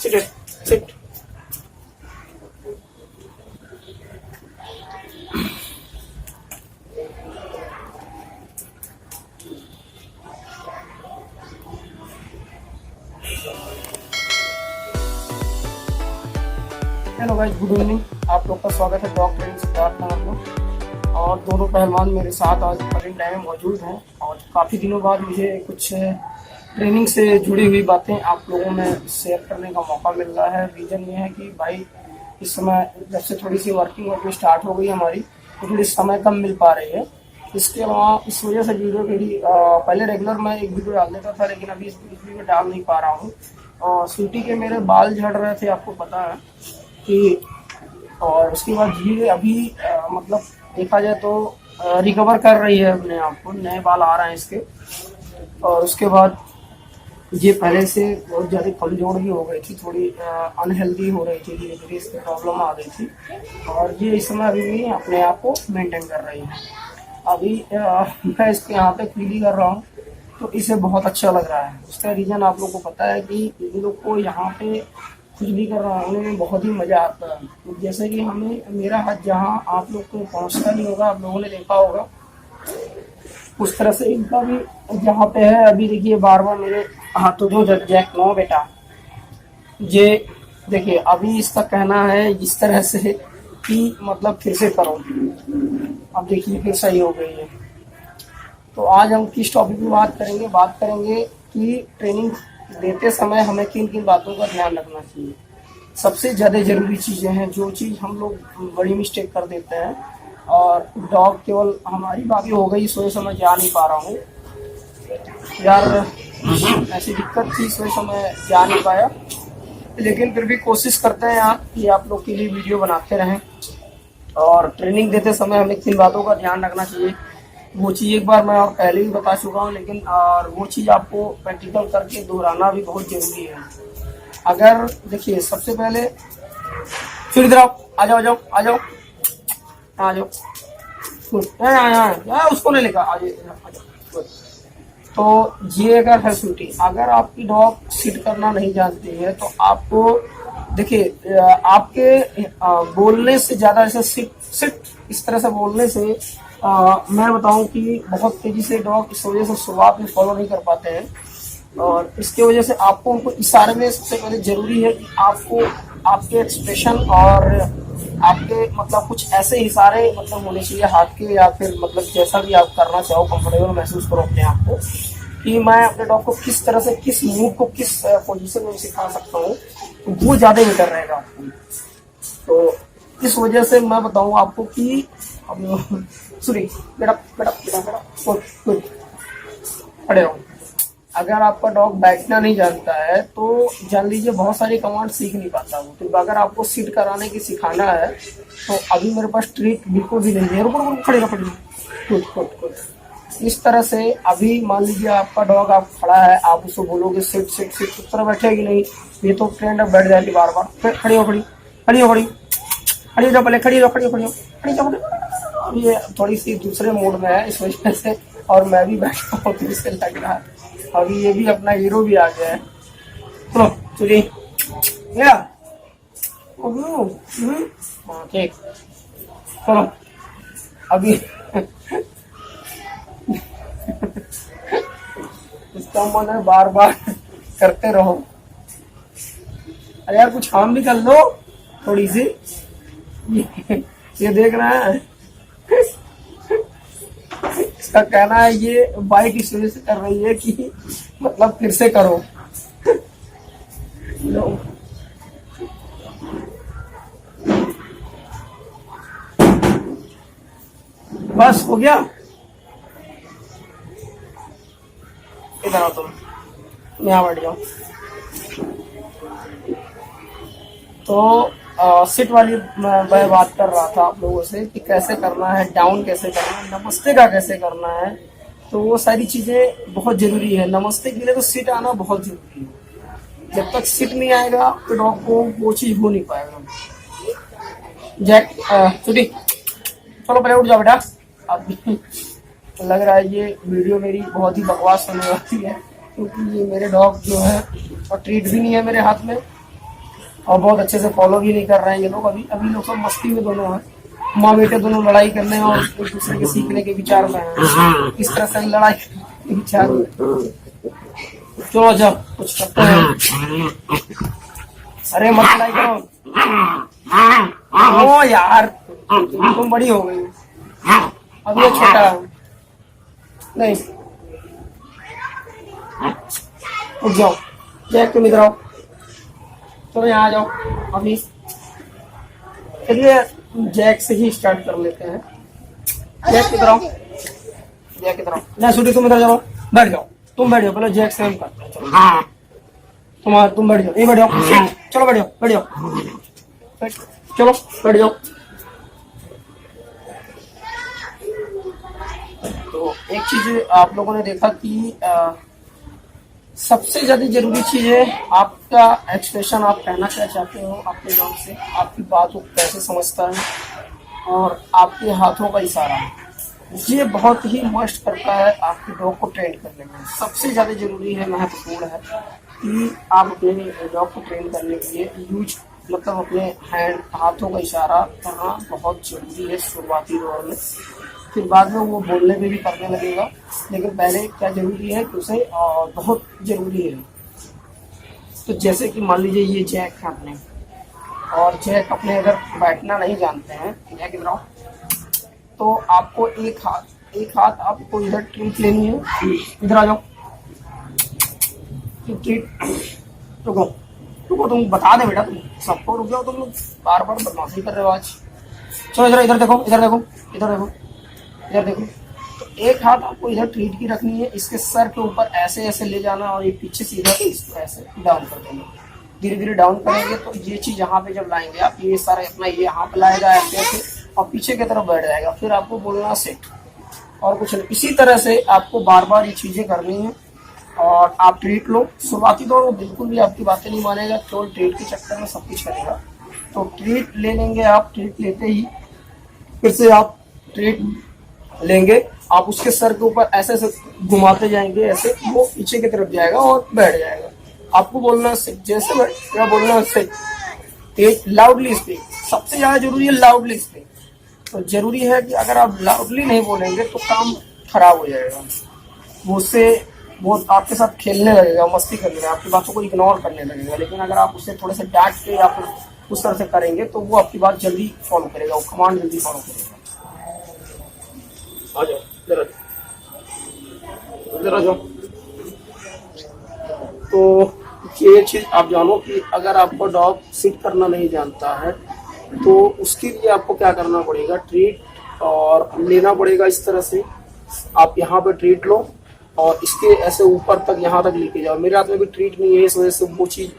Sit sit. Hello guys, good evening. आप लोग का स्वागत है डॉग ट्रेनिंग सिद्धार्थ नगर में। और दोनों पहलवान मेरे साथ आज प्रेजेंट टाइम में मौजूद हैं और काफ़ी दिनों बाद मुझे कुछ ट्रेनिंग से जुड़ी हुई बातें आप लोगों में शेयर करने का मौका मिल रहा है। रीज़न ये है कि भाई इस समय जब से थोड़ी सी वर्किंग वर्किंग स्टार्ट हो गई हमारी, तो थोड़ी समय कम मिल पा रही है। इसके अलावा इस वजह से वीडियो मेरी पहले रेगुलर मैं एक वीडियो डाल देता था, लेकिन अभी इस वीडियो में डाल नहीं पा रहा हूँ। और स्वीटी के मेरे बाल झड़ रहे थे, आपको पता है कि, और उसके बाद ये अभी मतलब देखा जाए तो रिकवर कर रही है अपने आप को, नए बाल आ रहे हैं इसके। और उसके बाद ये पहले से बहुत ज़्यादा कमजोर भी हो गई थी, थोड़ी अनहेल्दी हो रही थी, धीरे धीरे इसकी प्रॉब्लम आ गई थी। और ये इस समय अभी भी अपने आप को मेंटेन कर रही है। अभी मैं इसके यहाँ पे फील कर रहा हूँ तो इसे बहुत अच्छा लग रहा है। उसका रीज़न आप लोग को पता है कि इन लोग को यहाँ पे कुछ भी कर रहा है उन्हें बहुत ही मज़ा आता है। तो जैसे कि हमें, मेरा हाथ जहाँ आप लोग को पहुँचता नहीं होगा, आप लोगों ने देखा होगा, उस तरह से इनका भी जहाँ पे है। अभी देखिए बार बार मेरे हाथों को जैक नो बेटा, ये देखिए अभी इसका कहना है इस तरह से कि मतलब फिर से करो। अब देखिए फिर सही हो गई है। तो आज हम किस टॉपिक में बात करेंगे कि ट्रेनिंग देते समय हमें किन किन बातों का ध्यान रखना चाहिए। सबसे ज़्यादा ज़रूरी चीज़ें हैं, जो चीज़ हम लोग बड़ी मिस्टेक कर देते हैं। और डॉग केवल हमारी बात हो गई, इस वजह से मैं जा नहीं पा रहा हूँ यार, ऐसी दिक्कत थी इस वजह से मैं जा नहीं पाया। लेकिन फिर भी कोशिश करते हैं यार कि आप लोग के लिए वीडियो बनाते रहें। और ट्रेनिंग देते समय हमें किन बातों का ध्यान रखना चाहिए, वो चीज़ एक बार मैं और पहले भी बता चुका हूँ, लेकिन और वो चीज़ आपको प्रैक्टिकल करके दोहराना भी बहुत ज़रूरी है। अगर देखिए सबसे पहले, फिर इधर आ जाओ आ जाओ उसको नहीं लेकर आ जाओ। तो ये अगर है स्वीटी, अगर आपकी डॉग सिट करना नहीं जानती है तो आपको देखिए आपके बोलने से ज़्यादा, जैसे सिट सिट इस तरह से बोलने से मैं बताऊं कि बहुत तेजी से डॉग इस वजह से शुरुआत में फॉलो नहीं कर पाते हैं। और इसके वजह से आपको उनको इशारे में सबसे पहले जरूरी है कि आपको आपके एक्सप्रेशन और आपके मतलब कुछ ऐसे इशारे मतलब होने चाहिए हाथ के, या फिर मतलब जैसा भी आप करना चाहो, कंफर्टेबल महसूस करो अपने आप को कि मैं अपने डॉग को किस तरह से, किस मूड को, किस पोजीशन में सिखा सकता हूँ, वो ज़्यादा बेटर रहेगा आपको। तो इस वजह से मैं बताऊँ आपको कि अब सुनी बेटा बेटा बेटा बेटा गुड खड़े रहो। अगर आपका डॉग बैठना नहीं जानता है तो जान लीजिए बहुत सारी कमांड सीख नहीं पाता वो। तो अगर आपको सिट कराने की सिखाना है तो अभी मेरे पास ट्रिक बिल्कुल भी नहीं है। रुको खड़े गुड। इस तरह से अभी मान लीजिए आपका डॉग आप खड़ा है, आप उसको बोलोगे सिट सिट सिट, उस तरह बैठेगी नहीं, ये तो ट्रेंड अब बैठ जाएगी बार बार। फिर खड़ी हो पहले खड़ी हो। अब ये थोड़ी सी दूसरे मूड में है इस वजह से, और मैं भी बैठा हूँ तो इससे लग रहा है अभी ये भी अपना हीरो भी आ गया है। चलो चलिए ठीक, चलो अभी इसका मन है बार बार करते रहो। अरे यार कुछ काम भी कर लो थोड़ी सी। ये देख रहा है, इसका कहना है ये बाइक इस वजह से कर रही है कि मतलब फिर से करो। बस हो गया, इधर आओ तुम, यहाँ बैठ जाओ। तो सिट वाली मैं बात कर रहा था आप लोगों से कि कैसे करना है, डाउन कैसे करना है, नमस्ते का कैसे करना है। तो वो सारी चीज़ें बहुत ज़रूरी है। नमस्ते के लिए तो सिट आना बहुत ज़रूरी है। जब तक सिट नहीं आएगा तो डॉग को वो चीज़ हो नहीं पाएगा। जैक छुट्टी, चलो पहले उठ जाओ बेटा। अब लग रहा है ये वीडियो मेरी बहुत ही बकवास होने वाली है, क्योंकि ये मेरे डॉग जो है और ट्रीट भी नहीं है मेरे हाथ में, और बहुत अच्छे से फॉलो भी नहीं कर रहे हैं ये लोग। अभी अभी लोग सब मस्ती में दोनों हैं, माँ बेटे दोनों लड़ाई करने और एक दूसरे के सीखने के विचार में हैं। इस तरह से लड़ाई के विचार में। चलो जाओ कुछ करते हैं। अरे मत लड़ाई करो। ओ यार तुम बड़ी हो गई, अब ये छोटा है। नहीं उठ जाओ, जैक तुम इधर आओ। चलो यहाँ आ जाओ। अभी चलिए जैक से ही स्टार्ट कर लेते हैं। जैक किधर आओ, जैक किधर आओ। नहीं सूटी तुम इधर जाओ, बैठ जाओ। तुम बैठ जाओ, पहले जैक से हम करते हैं। चलो तुम बैठ जाओ, ये बैठ जाओ। चलो बैठ जाओ, बैठ जाओ, चलो बैठ जाओ। तो एक चीज आप लोगों ने देखा कि सबसे ज्यादा जरूरी चीज है आपका एक्सप्रेशन। आप कहना क्या चाहते हो अपने डॉग से, आपकी बात को कैसे समझता है, और आपके हाथों का इशारा, ये बहुत ही मस्ट करता है आपके डॉग को ट्रेन करने में। सबसे ज्यादा जरूरी है, महत्वपूर्ण है कि आप अपने डॉग को ट्रेन करने के लिए यूज मतलब अपने हैंड हाथों का इशारा करना बहुत जरूरी है शुरुआती दौर में। फिर बाद में वो बोलने में भी करने लगेगा, लेकिन पहले क्या जरूरी है कि उसे बहुत जरूरी है। तो जैसे कि मान लीजिए ये जैक है अपने, और जैक अपने अगर बैठना नहीं जानते हैं, जैक इधर आओ, तो आपको एक हाथ आपको इधर ट्रीट लेनी है। इधर आ जाओ, ट्रीट। रुको रुको, तुम बता दे बेटा, तुम सबको रुक जाओ, तुम लोग बार बार बदमाशी कर रहे हो आज। चलो इधर इधर देखो, इधर देखो, इधर देखो, इधर देखो। तो एक हाथ आपको इधर ट्रीट की रखनी है, इसके सर के ऊपर ऐसे ऐसे ले जाना, और ये पीछे से इधर इसको ऐसे डाउन कर देना। धीरे धीरे डाउन करेंगे तो ये चीज यहाँ पे जब लाएंगे आप, ये सारा अपना ये यहाँ पे लाएगा ऐसे ऐसे, और पीछे की तरफ बैठ जाएगा। फिर आपको बोलना सेट, और कुछ नहीं। इसी तरह से आपको बार बार ये चीजें करनी है। और आप ट्रीट लो। शुरुआती दौर में बिल्कुल भी आपकी बातें नहीं मानेगा, केवल ट्रीट के चक्कर में सब कुछ करेगा। तो ट्रीट ले लेंगे आप, ट्रीट लेते ही फिर से आप ट्रीट लेंगे, आप उसके सर के ऊपर ऐसे ऐसे घुमाते जाएंगे, ऐसे वो पीछे की तरफ जाएगा और बैठ जाएगा। आपको बोलना सिर्फ जैसे क्या बोलना सिर्फ लाउडली स्पीक। सबसे ज्यादा जरूरी है लाउडली स्पीक। तो जरूरी है कि अगर आप लाउडली नहीं बोलेंगे तो काम खराब हो जाएगा। वो उससे वो आपके साथ खेलने लगेगा, मस्ती करने लगेगा, आपकी बातों को इग्नोर करने लगेगा। लेकिन अगर आप उससे थोड़े से डांट के या फिर उस तरह से करेंगे तो वो आपकी बात जल्दी फॉलो करेगा, वो कमांड जल्दी फॉलो करेगा। आ जाओ, इधर आ जाओ। तो ये चीज आप जानो कि अगर आपका डॉग सिट करना नहीं जानता है तो उसके लिए आपको क्या करना पड़ेगा, ट्रीट और लेना पड़ेगा। इस तरह से आप यहाँ पे ट्रीट लो और इसके ऐसे ऊपर तक यहाँ तक लेके जाओ। मेरे हाथ में भी ट्रीट नहीं है, इस वजह से वो चीज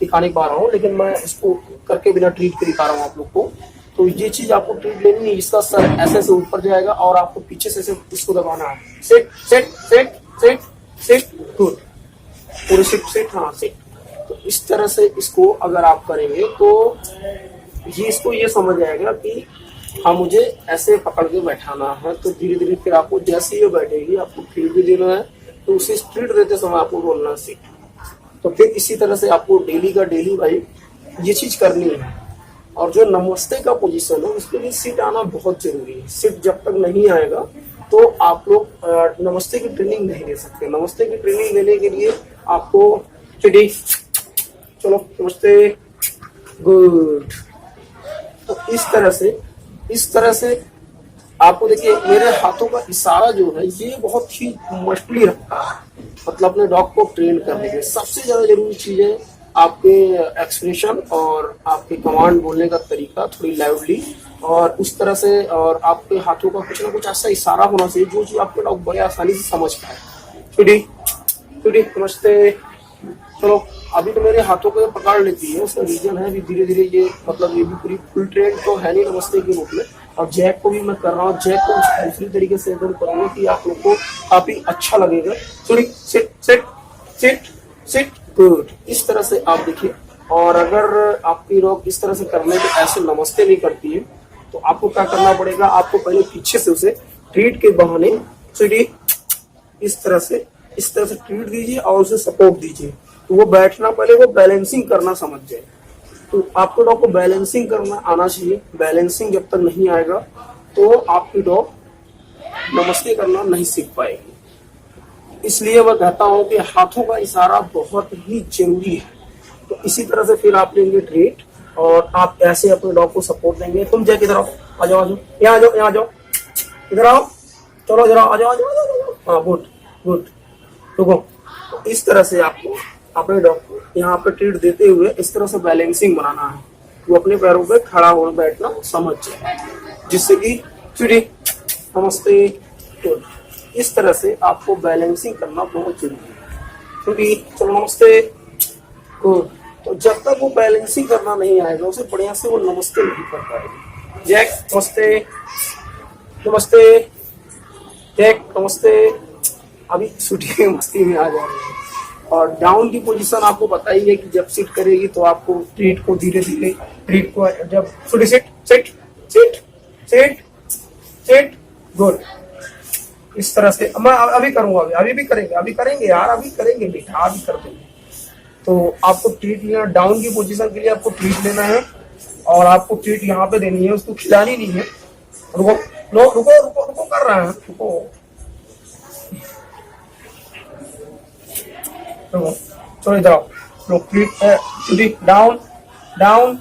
दिखा नहीं पा रहा हूँ, लेकिन मैं इसको करके बिना ट्रीट के दिखा रहा हूँ आप लोग को। तो ये चीज आपको ट्रीट लेनी है, इसका सर ऐसे से ऊपर जाएगा और आपको पीछे से इसको दबाना है। Set set set set set, good, पूरे सेट सेट, हाँ सेट। तो इस तरह से इसको अगर आप करेंगे तो ये इसको ये समझ आएगा कि हाँ मुझे ऐसे पकड़ के बैठाना है। तो धीरे धीरे फिर आपको जैसे ये बैठेगी आपको ट्रीट भी देना है, तो उसे ट्रीट देते समय आपको बोलना सीख। तो फिर इसी तरह से आपको डेली का डेली भाई ये चीज करनी है। और जो नमस्ते का पोजीशन है उसके लिए सिट आना बहुत जरूरी है। सिट जब तक नहीं आएगा तो आप लोग नमस्ते की ट्रेनिंग नहीं ले सकते। नमस्ते की ट्रेनिंग लेने के लिए आपको चलो नमस्ते, गुड। तो इस तरह से आपको देखिए मेरे हाथों का इशारा जो है ये बहुत ही मस्टली रखता है, मतलब अपने डॉग को ट्रेन करने के सबसे ज्यादा जरूरी चीज है आपके एक्सप्रेशन और आपके कमांड बोलने का तरीका थोड़ी लाउडली और उस तरह से, और आपके हाथों का कुछ ना कुछ ऐसा इशारा होना चाहिए जो चीज आपके डॉग बड़े आसानी से समझ पाए। छुट्टी नमस्ते। चलो अभी तो मेरे हाथों को पकड़ लेती है, उसका रीजन है भी धीरे धीरे ये मतलब ये भी पूरी फुल ट्रेन तो है नहीं नमस्ते के रूप में। और जैक को भी मैं कर रहा हूँ, जैक को दूसरी तरीके से एकदम करूंगा कि आप लोग को काफी अच्छा लगेगा। Sorry, sit sit sit sit, good. इस तरह से आप देखिए। और अगर आपकी डॉग इस तरह से करने के ऐसे नमस्ते नहीं करती है तो आपको क्या करना पड़ेगा, आपको पहले पीछे से उसे ट्रीट के बहाने सीढ़ी इस तरह से ट्रीट दीजिए और उसे सपोर्ट दीजिए। तो वो बैठना पहले वो बैलेंसिंग करना समझ जाए। तो आपको डॉग को बैलेंसिंग करना आना चाहिए। बैलेंसिंग जब तक नहीं आएगा तो आपकी डॉग नमस्ते करना नहीं सीख पाएगी। इसलिए मैं कहता हूँ कि हाथों का इशारा बहुत ही जरूरी है। तो इसी तरह से फिर आप लेंगे ट्रीट और आप ऐसे अपने डॉग को सपोर्ट देंगे। तुम जय किधर आओ, आ जाओ, आ जाओ, यहाँ आ जाओ, यहाँ आ जाओ, इधर आओ, चलो जरा आ जाओ, आ जाओ, आ जाओ। हाँ गुड गुड, रुको। तो इस तरह से आपको अपने डॉग को यहाँ पे ट्रीट देते हुए इस तरह से बैलेंसिंग बनाना है। वो अपने पैरों पे खड़ा होना बैठना समझ जाए, जिससे कि चुड़ी नमस्ते। तो इस तरह से आपको बैलेंसिंग करना बहुत जरूरी है। क्योंकि चलो नमस्ते गुड, तो जब तक वो बैलेंसिंग करना नहीं आएगा उसे बढ़िया से वो नमस्ते नहीं कर पाएगा। जैक नमस्ते, नमस्ते जैक नमस्ते। अभी छुट्टी मस्ती में आ जा रही है। और डाउन की पोजीशन आपको पता ही है कि जब सिट करेगी तो आपको ट्रीट को धीरे धीरे ट्रीट को जब sit sit sit sit sit good, इस तरह से मैं अभी करूंगा, अभी भी करेंगे, अभी करेंगे यार, अभी करेंगे बेटा, अभी कर देंगे। तो आपको ट्रीट लेना, डाउन की पोजीशन के लिए आपको ट्रीट लेना है और आपको ट्रीट यहाँ पे देनी है, उसको खिलानी नहीं है। रुको लो, रुको रुको रुको, कर रहा है, रुको रुको, चलो इधर आओ। लो ट्रीट डाउन डाउन,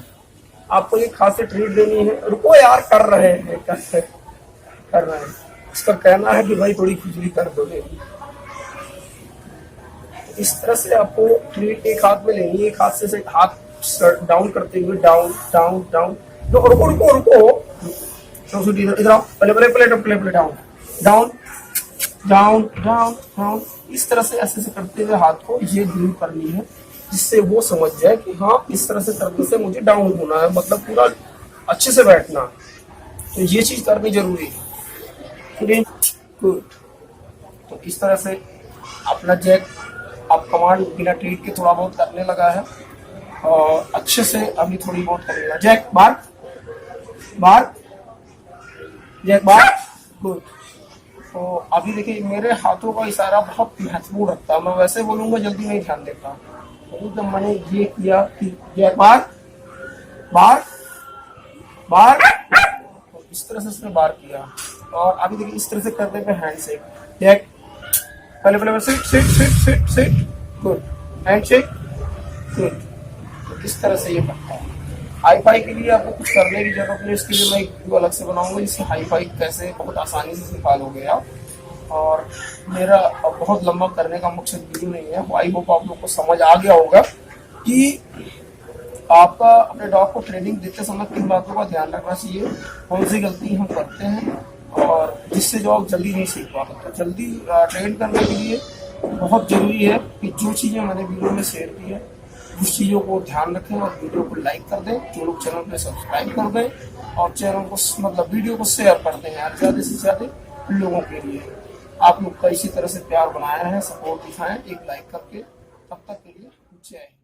आपको ये खास से ट्रीट देनी है। रुको यार, कर रहे हैं, कर रहे हैं। इसका कहना है कि भाई थोड़ी खुजली कर दोगे। इस तरह से आपको ट्रीट एक हाथ में लेनी है, एक हाथ से हाथ डाउन करते हुए डाउन डाउन डाउन। रुको रुको रुको रुको, इधर आओ, पहले पहले पहले पहले पहले down down down down down. इस तरह से ऐसे से करते हुए हाथ को ये दूर करनी है, जिससे वो समझ जाए कि हाँ इस तरह से करने से मुझे डाउन होना है, मतलब पूरा अच्छे से बैठना। तो ये चीज करनी जरूरी है। गुड, तो इस तरह से अपना जैक आप कमांड बिना ट्रीट के थोड़ा बहुत करने लगा है और अच्छे से अभी थोड़ी बहुत करेगा। जैक बार बार, जैक बार, गुड। तो अभी देखिए मेरे हाथों का इशारा बहुत महत्वपूर्ण रखता है। मैं वैसे बोलूंगा जल्दी नहीं ध्यान देता, तो मैंने ये किया कि जैक बार बार बार, तो इस तरह से उसने बार किया। और अभी देखिए इस तरह से करते पे हैंड शेक, जैक पहले पहले sit sit sit sit sit, good, hand shake, good. तो इस तरह से ये करता है। हाई फाई के लिए आपको कुछ करने की जरूरत नहीं, इसके लिए मैं एक वीडियो अलग से बनाऊंगा जिससे हाई फाई कैसे बहुत आसानी से निकालोगे आप। और मेरा बहुत लंबा करने का मकसद वीडियो नहीं है। आई होप आप लोग को समझ आ गया होगा कि आपका अपने डॉग को ट्रेनिंग देते समय किन बातों का ध्यान रखना चाहिए, कौन सी गलती हम करते हैं और जिससे डॉग जल्दी नहीं सीख पाता। तो जल्दी ट्रेन करने के लिए बहुत जरूरी है कि जो चीज़ें मैंने वीडियो में शेयर की है उस चीज़ों को ध्यान रखें और वीडियो को लाइक कर दें। जो लोग चैनल पे सब्सक्राइब कर दें और चैनल को मतलब वीडियो को शेयर कर दें यार, ज़्यादा से ज़्यादा लोगों के लिए। आप लोग का इसी तरह से प्यार बनाया है, सपोर्ट दिखाएं एक लाइक करके। तब तक के लिए जय हिंद।